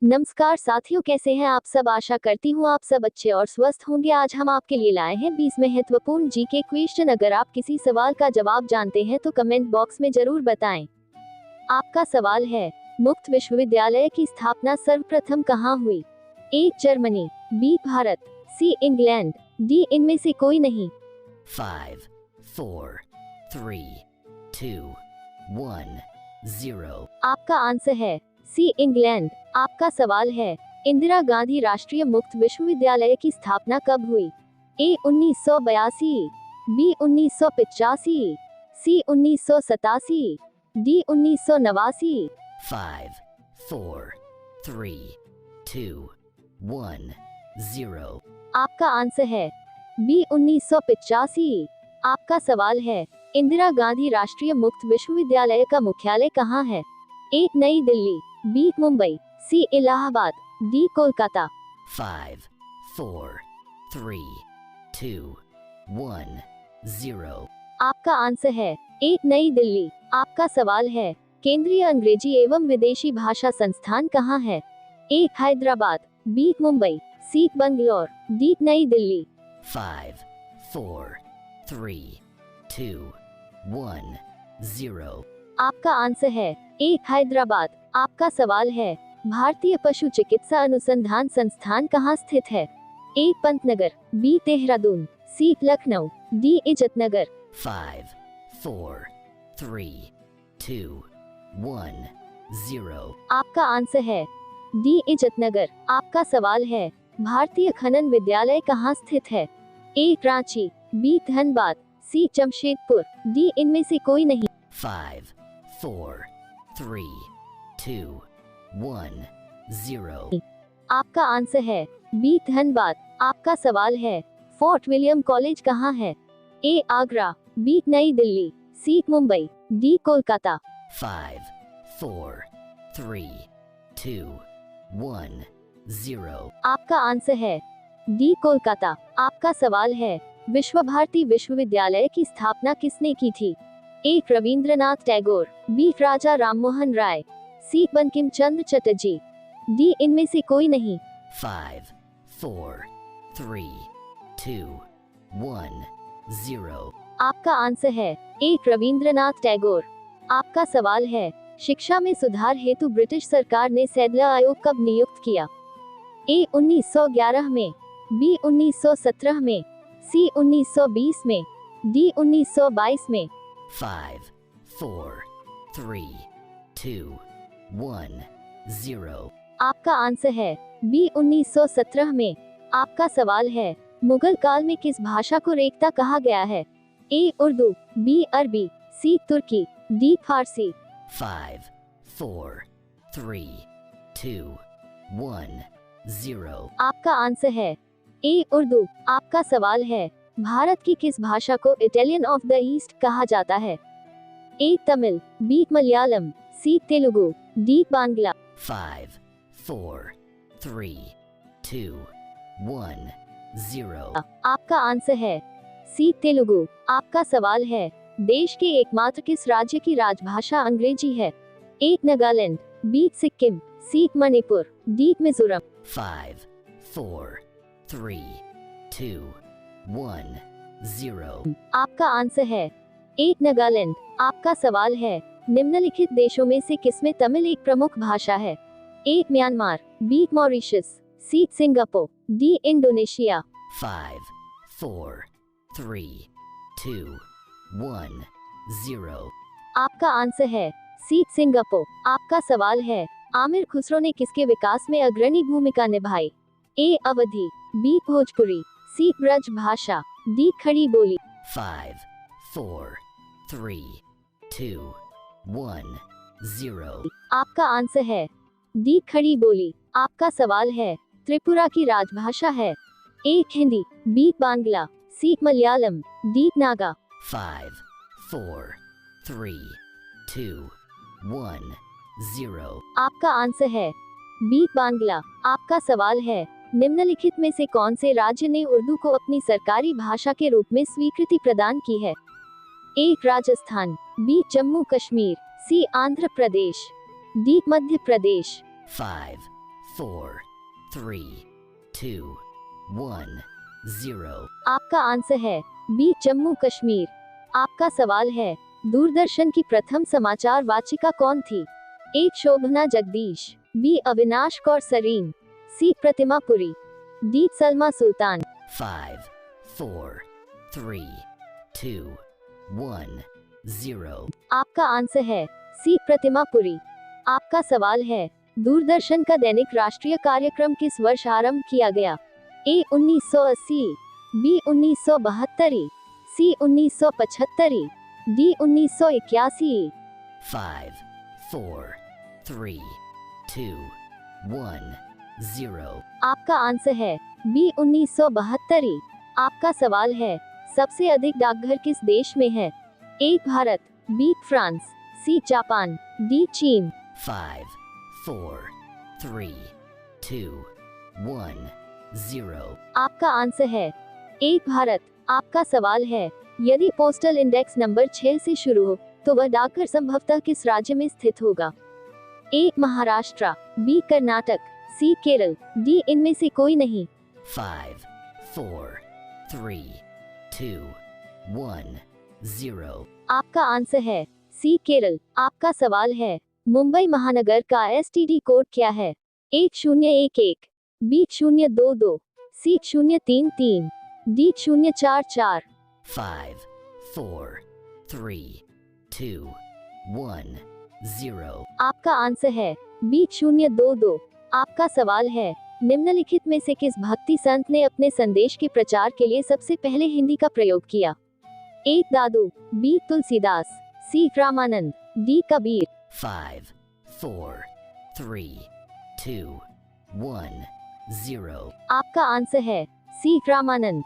नमस्कार साथियों, कैसे हैं आप सब। आशा करती हूँ आप सब अच्छे और स्वस्थ होंगे। आज हम आपके लिए लाए हैं 20 महत्वपूर्ण जीके क्वेश्चन। अगर आप किसी सवाल का जवाब जानते हैं तो कमेंट बॉक्स में जरूर बताएं। आपका सवाल है, मुक्त विश्वविद्यालय की स्थापना सर्वप्रथम कहाँ हुई? A Germany, B Bharat, C England, D इनमें से कोई नहीं। 5, 4, 3, 2, 1, 0। आपका आंसर है सी इंग्लैंड। आपका सवाल है, इंदिरा गांधी राष्ट्रीय मुक्त विश्वविद्यालय की स्थापना कब हुई? ए 1982, बी 1985, सी 1987, डी 1989। 5, 4, 3, 2, 1, 0। आपका आंसर है बी 1985। आपका सवाल है, इंदिरा गांधी राष्ट्रीय मुक्त विश्वविद्यालय का मुख्यालय कहाँ है? ए नई दिल्ली, बी मुंबई, सी इलाहाबाद, डी कोलकाता। 5, 4, 3, 2, 1, 0। आपका आंसर है ए नई दिल्ली। आपका सवाल है, केंद्रीय अंग्रेजी एवं विदेशी भाषा संस्थान कहाँ है? ए हैदराबाद, बी मुंबई, सी बंगलौर, डी नई दिल्ली। 5, 4, 3, 2, 1, 0। आपका आंसर है ए हैदराबाद। आपका सवाल है, भारतीय पशु चिकित्सा अनुसंधान संस्थान कहाँ स्थित है? ए पंतनगर, बी देहरादून, सी लखनऊ, डी इजतनगर। 5, 4, 3, 2, 1, 0। आपका आंसर है डी इजतनगर। आपका सवाल है, भारतीय खनन विद्यालय कहाँ स्थित है? ए रांची, बी धनबाद, सी जमशेदपुर, डी इनमें से कोई नहीं। 5, 4, 3, 2, 1, 0। आपका आंसर है बी धनबाद। आपका सवाल है, फोर्ट विलियम कॉलेज कहाँ है? ए आगरा, बी नई दिल्ली, सी मुंबई, डी कोलकाता। 5, 4, 3, 2, 1, 0। आपका आंसर है डी कोलकाता। आपका सवाल है, विश्व भारती विश्वविद्यालय की स्थापना किसने की थी? ए रविंद्रनाथ टैगोर, बी राजा राममोहन राय, सी बंकिम चंद्र चटर्जी, डी इनमें से कोई नहीं। 5, 4, 3, 2, 1, 0। आपका आंसर है ए रविंद्रनाथ टैगोर। आपका सवाल है, शिक्षा में सुधार हेतु ब्रिटिश सरकार ने सैडलर आयोग कब नियुक्त किया? ए 1911 में, बी 1917 में, सी 1920 में, डी 1922 में। 5, 4, 3, 2, 1, 0। आपका आंसर है बी 1917 में। आपका सवाल है, मुगल काल में किस भाषा को रेखता कहा गया है? ए उर्दू, बी अरबी, सी तुर्की, डी फारसी। 5, 4, 3, 2, 1, 0। आपका आंसर है ए उर्दू। आपका सवाल है, भारत की किस भाषा को इटालियन ऑफ द ईस्ट कहा जाता है? ए तमिल, बी मलयालम, सी तेलुगु, डी बांग्ला। 5, 4, 3, 2, 1, 0। आपका आंसर है सी तेलुगु। आपका सवाल है, देश के एकमात्र किस राज्य की राजभाषा अंग्रेजी है? ए नागालैंड, बी सिक्किम, सी मणिपुर, डी मिजोरम। 5, 4, 3, 2, 1, 0। आपका आंसर है ए नागालैंड। आपका सवाल है, निम्नलिखित देशों में से किसमें तमिल एक प्रमुख भाषा है? A Myanmar, B Mauritius, C Singapore, D Indonesia. 5, 4, 3, 2, 1, 0। आपका आंसर है सी सिंगापुर। आपका सवाल है, आमिर खुसरो ने किसके विकास में अग्रणी भूमिका निभाई? ए अवधी, बी भोजपुरी, सी ब्रज भाषा, डी खड़ी बोली। 5, 4, 3, 2, 1, 0। आपका आंसर है डी खड़ी बोली। आपका सवाल है, त्रिपुरा की राजभाषा है? ए हिंदी, बी बांग्ला, सी मलयालम, डी नागा। 5, 4, 3, 2, 1, 0। आपका आंसर है बी बांग्ला। आपका सवाल है, निम्नलिखित में से कौन से राज्य ने उर्दू को अपनी सरकारी भाषा के रूप में स्वीकृति प्रदान की है? ए राजस्थान, बी जम्मू कश्मीर, सी आंध्र प्रदेश, डी मध्य प्रदेश। 5, 4 3 2 1 0 आपका आंसर है बी जम्मू कश्मीर। आपका सवाल है दूरदर्शन की प्रथम समाचार वाचिका कौन थी? ए शोभना जगदीश, बी अविनाश कौर सरीन, सी प्रतिमा पुरी, डी सलमा सुल्तान। 5 4 3 2 1 0 आपका आंसर है सी प्रतिमा पुरी। आपका सवाल है दूरदर्शन का दैनिक राष्ट्रीय कार्यक्रम किस वर्ष आरंभ किया गया? ए 1980, बी 1972, सी 1975, डी 1981। 5 4 3 2 1 0 आपका आंसर है बी 1972। आपका सवाल है सबसे अधिक डाकघर किस देश में है? A Bharat, B France, C Japan, D चीन। 5 4 3 2 1 0 आपका आंसर है ए भारत। आपका सवाल है यदि पोस्टल इंडेक्स नंबर 6 से शुरू हो तो वह डाकघर संभवतः किस राज्य में स्थित होगा? ए महाराष्ट्र, बी कर्नाटक, सी केरल, डी इनमें से कोई नहीं। 5 4 3 2 1 0 आपका आंसर है सी केरल। आपका सवाल है मुंबई महानगर का एसटीडी कोड क्या है? ए 011, बी 022, सी 033, डी 044। 5 4 3 2 1 0 आपका आंसर है बी 022। आपका सवाल है निम्नलिखित में से किस भक्ति संत ने अपने संदेश के प्रचार के लिए सबसे पहले हिंदी का प्रयोग किया? ए दादू, बी तुलसीदास, सी रामानंद, डी कबीर। 5 4 3 2 1 0 आपका आंसर है सी रामानंद।